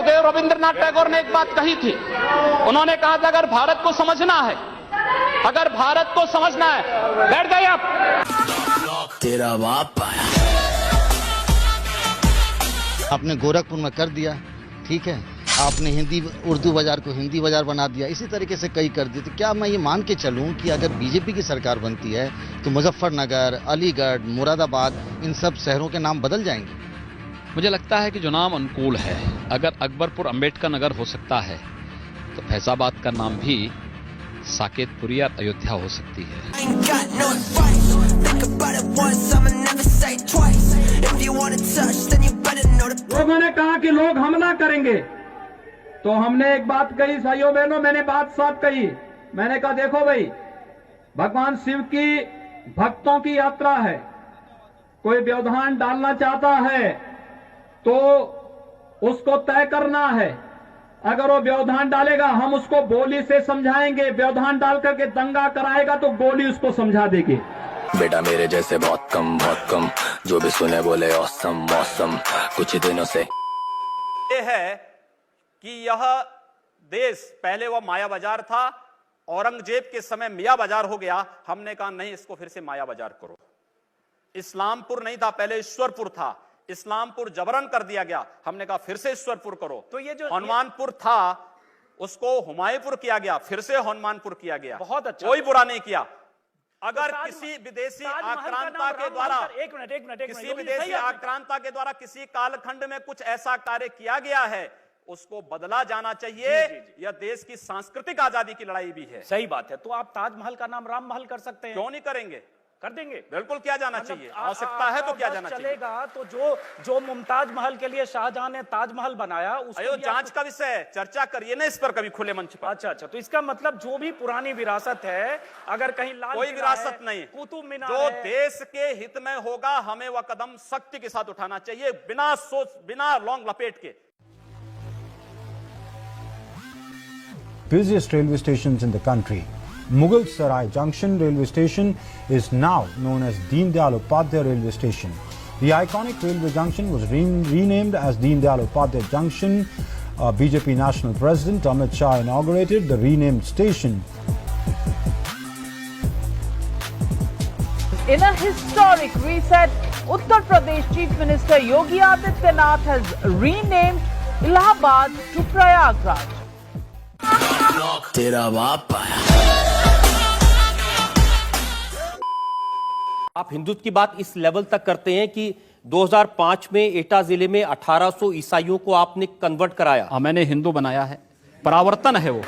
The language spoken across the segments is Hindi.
गुरुदेव रविंद्रनाथ टैगोर ने एक बात कही थी। उन्होंने कहा था अगर भारत को समझना है, अगर भारत को समझना है, बैठ गए आप। तेरा बाप आया। आपने गोरखपुर में कर दिया, ठीक है, आपने हिंदी उर्दू बाजार को हिंदी बाजार बना दिया, इसी तरीके से कई कर दिए। तो क्या मैं ये मान के चलूं कि अगर बीजेपी की सरकार बनती है तो मुजफ्फरनगर, अलीगढ़, मुरादाबाद, इन सब शहरों के नाम बदल जाएंगे? मुझे लगता है कि जो नाम अनुकूल है, अगर अकबरपुर अंबेडकर नगर हो सकता है तो फैजाबाद का नाम भी साकेतपुरी या अयोध्या हो सकती है। लोगों ने कहा कि लोग हमला करेंगे, तो हमने एक बात कही, भाइयों बहनों, मैंने बात साफ कही। मैंने कहा देखो भाई, भगवान शिव की भक्तों की यात्रा है, कोई व्यवधान डालना चाहता है तो उसको तय करना है। अगर वो व्यवधान डालेगा हम उसको गोली से समझाएंगे, व्यवधान डाल करके दंगा कराएगा तो गोली उसको समझा देगी। बेटा मेरे जैसे बहुत कम, जो भी सुने बोले औसम मौसम। कुछ दिनों से ये है कि यह देश पहले वह माया बाजार था, औरंगजेब के समय मियां बाजार हो गया। हमने कहा नहीं, इसको फिर से माया बाजार करो। इस्लामपुर नहीं था, पहले ईश्वरपुर था, इस्लामपुर जबरन कर दिया गया। हमने कहा फिर से ईश्वरपुर करो। तो ये जो हनुमानपुर था उसको हुमायूंपुर किया गया, फिर से हनुमानपुर किया गया। बहुत अच्छा, कोई बुरा नहीं किया। अगर तो किसी विदेशी आक्रांता के द्वारा किसी विदेशी आक्रांता के द्वारा किसी कालखंड में कुछ ऐसा कार्य किया गया है, उसको बदला जाना चाहिए। यह देश की सांस्कृतिक आजादी की लड़ाई भी है। सही बात है। तो आप ताजमहल का नाम राम महल कर सकते हैं। क्यों नहीं करेंगे? कर देंगे, बिल्कुल किया जाना चाहिए। आवश्यकता है तो किया जाना चाहिए। चलेगा तो जो मुमताज महल के लिए शाहजहां ने ताजमहल बनाया, उसको जांच का विषय है, चर्चा करिए ना इस पर कभी खुले मंच पर। अच्छा, तो इसका मतलब जो भी पुरानी विरासत है, अगर कहीं लाल कोई विरासत नहीं, कुतुब मीनार जो देश के हित में होगा हमें वह कदम सख्ती के साथ उठाना चाहिए, बिना सोच, बिना लौंग लपेट के। Busiest railway stations in the country. Mughal Sarai Junction railway station is now known as Deen Dayal Upadhyay railway station. The iconic railway junction was renamed as Deen Dayal Upadhyay Junction. BJP National President Amit Shah inaugurated the renamed station. In a historic reset, Uttar Pradesh Chief Minister Yogi Adityanath has renamed Allahabad to Prayagraj. तेरा बाप आया। आप हिंदुत्व की बात इस लेवल तक करते हैं कि 2005 में एटा जिले में 1800 ईसाइयों को आपने कन्वर्ट कराया। हाँ, मैंने हिंदू बनाया है, परावर्तन है वो।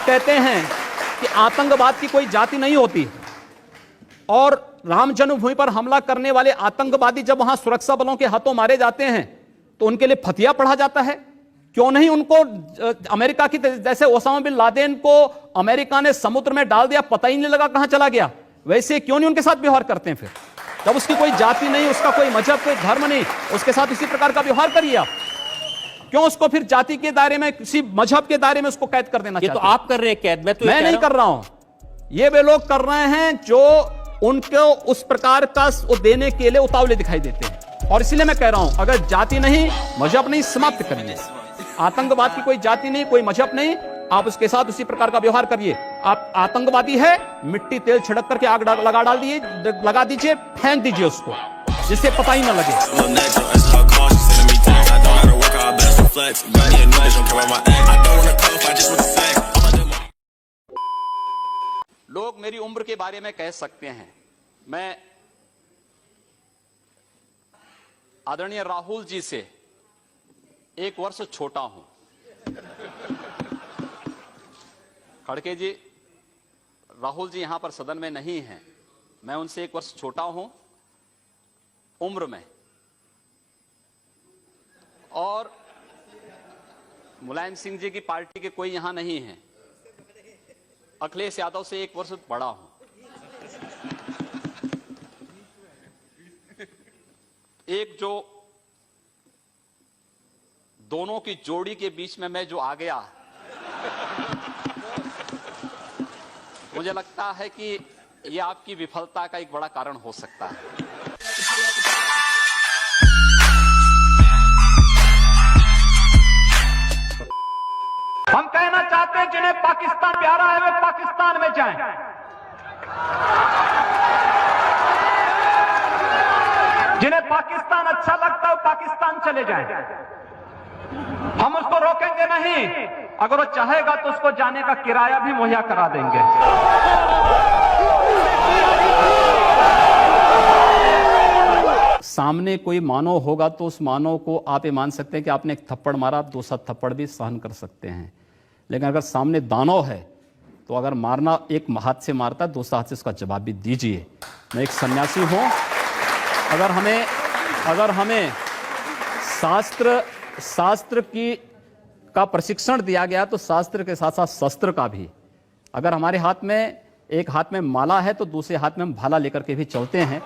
कहते हैं कि आतंकवाद की कोई जाति नहीं होती, और राम जन्मभूमि पर हमला करने वाले आतंकवादी जब वहां सुरक्षा बलों के हाथों मारे जाते हैं तो उनके लिए फतिया पढ़ा जाता है। क्यों नहीं उनको अमेरिका की जैसे ओसामा बिन लादेन को अमेरिका ने समुद्र में डाल दिया, पता ही नहीं लगा कहां चला गया, वैसे क्यों नहीं उनके साथ व्यवहार करते हैं? फिर जब उसकी कोई जाति नहीं, उसका कोई मजहब, कोई धर्म नहीं, उसके साथ इसी प्रकार का व्यवहार करिए आप। क्यों उसको फिर जाति के दायरे में, किसी मजहब के दायरे में उसको कैद कर देना? ये तो आप कर रहे हैं कैद, मैं नहीं कर रहा हूं, ये वे लोग कर रहे हैं जो उनको उस प्रकार का देने के लिए उतावले दिखाई देते हैं। और इसलिए मैं कह रहा हूं, अगर जाति नहीं, मजहब नहीं, समाप्त करिए। आतंकवाद की कोई जाति नहीं, कोई मजहब नहीं, आप उसके साथ उसी प्रकार का व्यवहार करिए। आप आतंकवादी है, मिट्टी तेल छिड़क करके आग लगा दीजिए, फेंक दीजिए उसको, जिससे पता ही ना लगे। लोग मेरी उम्र के बारे में कह सकते हैं, मैं आदरणीय राहुल जी से 1 वर्ष छोटा हूं। खड़गे जी, राहुल जी यहां पर सदन में नहीं हैं, मैं उनसे 1 वर्ष छोटा हूं उम्र में, और मुलायम सिंह जी की पार्टी के कोई यहां नहीं है। अखिलेश यादव से 1 वर्ष बड़ा हूं। एक जो दोनों की जोड़ी के बीच में मैं जो आ गया, मुझे लगता है कि ये आपकी विफलता का एक बड़ा कारण हो सकता है। हम कहना चाहते हैं जिन्हें पाकिस्तान प्यारा है वे पाकिस्तान में जाएं। जिन्हें पाकिस्तान अच्छा लगता है वो पाकिस्तान चले जाएं। हम उसको रोकेंगे नहीं, अगर वो चाहेगा तो उसको जाने का किराया भी मुहैया करा देंगे। सामने कोई मानव होगा तो उस मानव को आप ये मान सकते हैं कि आपने एक थप्पड़ मारा, आप दूसरा थप्पड़ भी सहन कर सकते हैं। लेकिन अगर सामने दानव है तो अगर मारना एक हाथ से मारता है, दूसरा हाथ से उसका जवाब भी दीजिए। मैं एक सन्यासी हूं, अगर हमें शास्त्र का प्रशिक्षण दिया गया तो शास्त्र के साथ साथ शस्त्र का भी। अगर हमारे हाथ में एक हाथ में माला है तो दूसरे हाथ में हम भाला लेकर के भी चलते हैं।